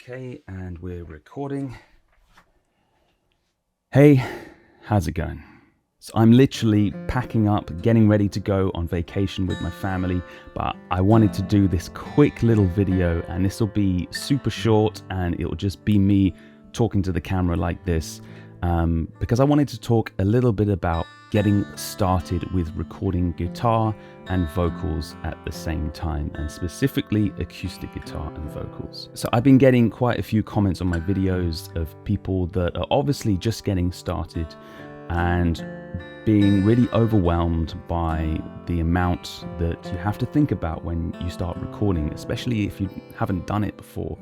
Okay, and we're recording. Hey, how's it going? So I'm literally packing up, getting ready to go on vacation with my family, but I wanted to do this quick little video, and this will be super short, and it will just be me talking to the camera like this, because I wanted to talk a little bit about getting started with recording guitar and vocals at the same time, and specifically acoustic guitar and vocals. So I've been getting quite a few comments on my videos of people that are obviously just getting started and being really overwhelmed by the amount that you have to think about when you start recording, especially if you haven't done it before.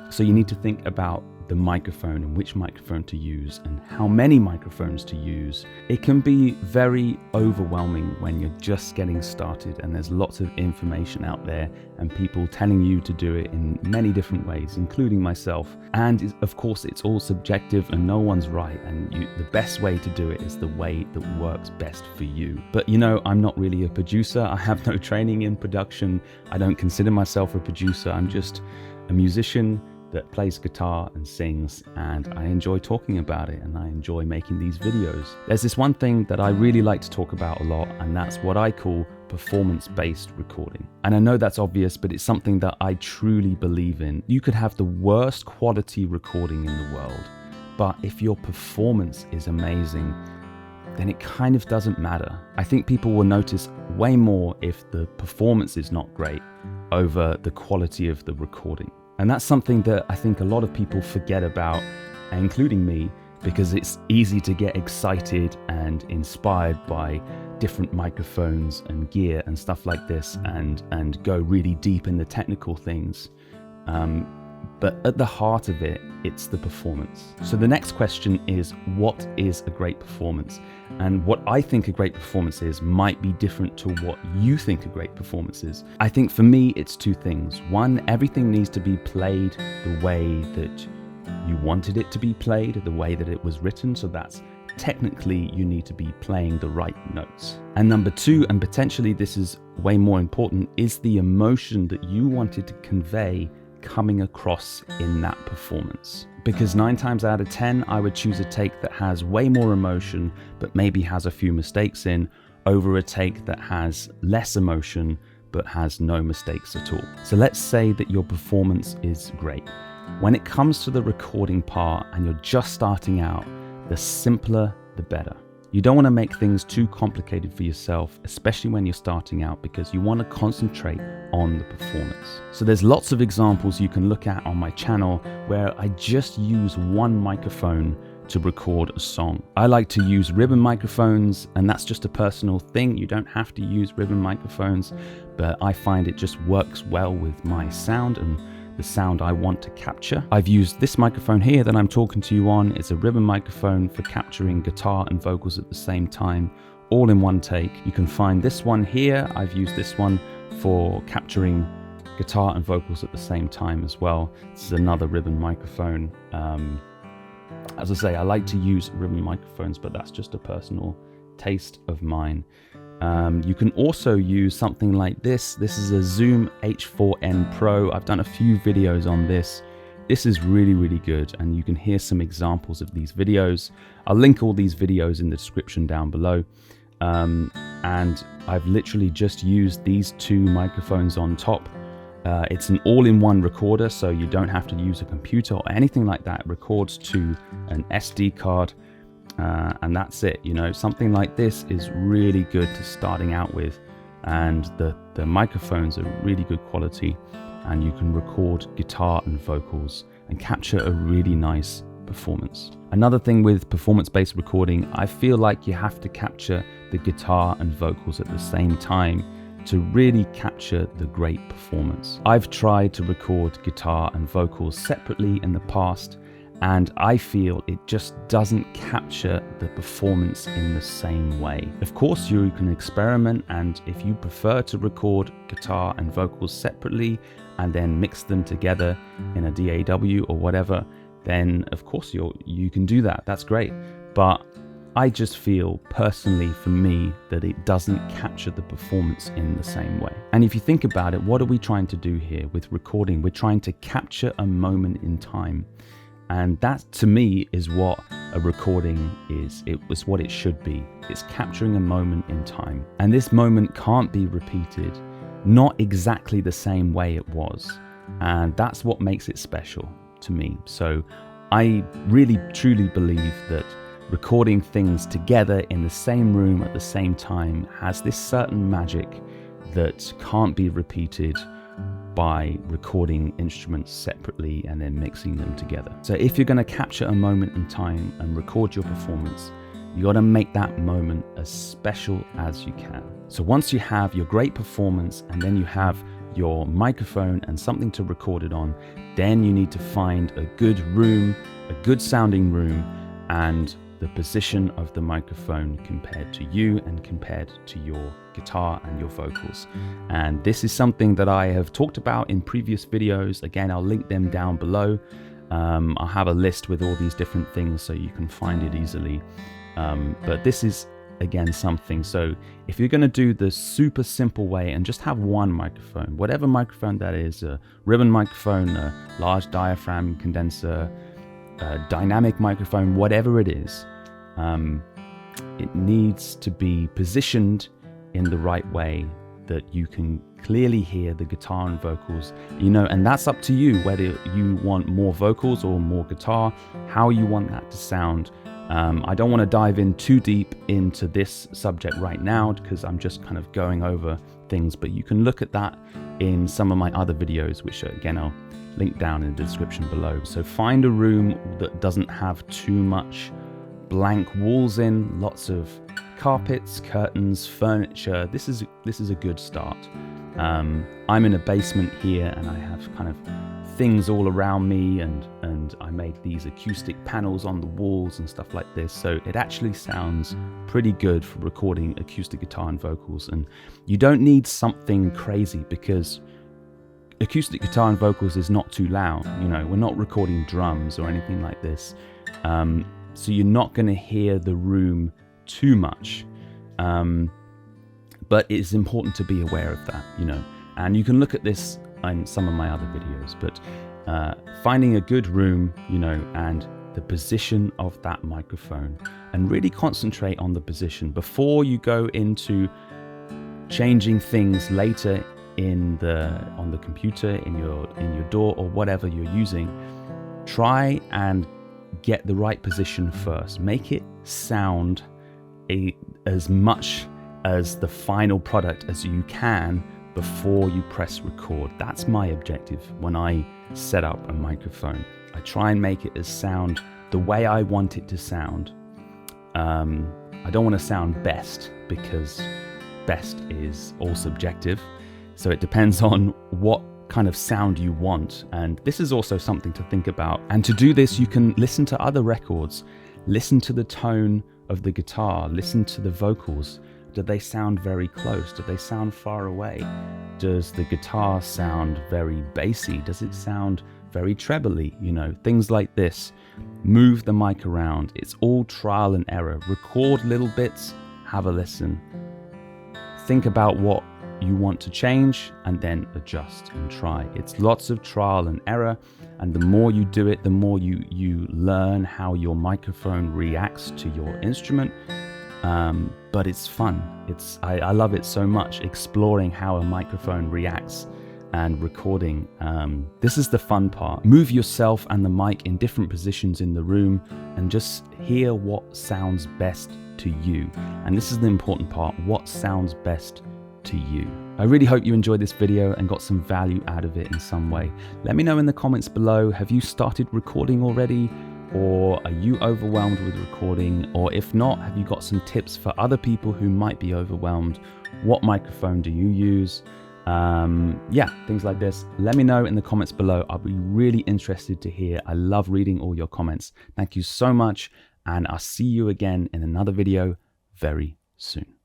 So you need to think about the microphone and which microphone to use and how many microphones to use. It can be very overwhelming when you're just getting started, and there's lots of information out there and people telling you to do it in many different ways, including myself. And of course, it's all subjective and no one's right, and the best way to do it is the way that works best for you. But you know, I'm not really a producer. I have no training in production. I don't consider myself a producer. I'm just a musician that plays guitar and sings, and I enjoy talking about it, and I enjoy making these videos. There's this one thing that I really like to talk about a lot, and that's what I call performance-based recording. And I know that's obvious, but it's something that I truly believe in. You could have the worst quality recording in the world, but if your performance is amazing, then it kind of doesn't matter. I think people will notice way more if the performance is not great over the quality of the recording. And that's something that I think a lot of people forget about, including me, because it's easy to get excited and inspired by different microphones and gear and stuff like this, and go really deep in the technical things. But at the heart of it, it's the performance. So the next question is, what is a great performance? And what I think a great performance is might be different to what you think a great performance is. I think for me, it's two things. One, everything needs to be played the way that you wanted it to be played, the way that it was written. So that's technically, you need to be playing the right notes. And number two, and potentially this is way more important, is the emotion that you wanted to convey coming across in that performance. Because 9 times out of 10, I would choose a take that has way more emotion, but maybe has a few mistakes in, over a take that has less emotion, but has no mistakes at all. So let's say that your performance is great. When it comes to the recording part and you're just starting out, the simpler, the better. You don't want to make things too complicated for yourself, especially when you're starting out, because you want to concentrate on the performance. So there's lots of examples you can look at on my channel where I just use one microphone to record a song. I like to use ribbon microphones, and that's just a personal thing. You don't have to use ribbon microphones, but I find it just works well with my sound and the sound I want to capture. I've used this microphone here that I'm talking to you on. It's a ribbon microphone for capturing guitar and vocals at the same time, all in one take. You can find this one here. I've used this one for capturing guitar and vocals at the same time as well. This is another ribbon microphone. As I say, I like to use ribbon microphones, but that's just a personal taste of mine. You can also use something like this. This is a Zoom H4n Pro. I've done a few videos on this. This is really, really good, and you can hear some examples of these videos. I'll link all these videos in the description down below. And I've literally just used these two microphones on top. It's an all-in-one recorder, so you don't have to use a computer or anything like that. It records to an SD card. And that's it. You know, something like this is really good to starting out with, and the microphones are really good quality, and you can record guitar and vocals and capture a really nice performance. Another thing with performance-based recording, I feel like you have to capture the guitar and vocals at the same time to really capture the great performance. I've tried to record guitar and vocals separately in the past, and I feel it just doesn't capture the performance in the same way. Of course, you can experiment, and if you prefer to record guitar and vocals separately and then mix them together in a DAW or whatever, then of course you can do that. That's great. But I just feel personally for me that it doesn't capture the performance in the same way. And if you think about it, what are we trying to do here with recording? We're trying to capture a moment in time. And that to me is what a recording is. It was what it should be. It's capturing a moment in time. And this moment can't be repeated, not exactly the same way it was. And that's what makes it special to me. So I really truly believe that recording things together in the same room at the same time has this certain magic that can't be repeated by recording instruments separately and then mixing them together. So if you're going to capture a moment in time and record your performance, you got to make that moment as special as you can. So once you have your great performance and then you have your microphone and something to record it on, then you need to find a good room, a good sounding room, and the position of the microphone compared to you and compared to your guitar and your vocals. And this is something that I have talked about in previous videos. Again, I'll link them down below. I'll have a list with all these different things so you can find it easily. But this is, again, something. So if you're going to do the super simple way and just have one microphone, whatever microphone that is, a ribbon microphone, a large diaphragm condenser, a dynamic microphone, whatever it is, it needs to be positioned in the right way that you can clearly hear the guitar and vocals, and that's up to you whether you want more vocals or more guitar, how you want that to sound. I don't want to dive in too deep into this subject right now because I'm just kind of going over things, but you can look at that in some of my other videos, which again I'll link down in the description below. So find a room that doesn't have too much blank walls in, lots of carpets, curtains, furniture. This is a good start. I'm in a basement here and I have kind of things all around me, and I made these acoustic panels on the walls and stuff like this, so it actually sounds pretty good for recording acoustic guitar and vocals. And you don't need something crazy because acoustic guitar and vocals is not too loud. We're not recording drums or anything like this, so you're not going to hear the room too much, but it's important to be aware of that, and you can look at this in some of my other videos. But finding a good room, and the position of that microphone, and really concentrate on the position before you go into changing things later on the computer, in your DAW or whatever you're using. Try and get the right position first. Make it sound as much as the final product as you can before you press record. That's my objective when I set up a microphone. I try and make it sound the way I want it to sound. I don't want to sound best because best is all subjective. So it depends on what kind of sound you want. And this is also something to think about. And to do this, you can listen to other records, listen to the tone of the guitar, listen to the vocals. Do they sound very close? Do they sound far away? Does the guitar sound very bassy? Does it sound very trebly? Things like this. Move the mic around. It's all trial and error. Record little bits, have a listen. Think about what you want to change and then adjust and try. It's lots of trial and error, and the more you do it, the more you learn how your microphone reacts to your instrument. But it's fun. I love it so much, exploring how a microphone reacts and recording. This is the fun part. Move yourself and the mic in different positions in the room and just hear what sounds best to you. And this is the important part, what sounds best to you. I really hope you enjoyed this video and got some value out of it in some way. Let me know in the comments below, have you started recording already? Or are you overwhelmed with recording? Or if not, have you got some tips for other people who might be overwhelmed? What microphone do you use? Things like this. Let me know in the comments below. I'll be really interested to hear. I love reading all your comments. Thank you so much, and I'll see you again in another video very soon.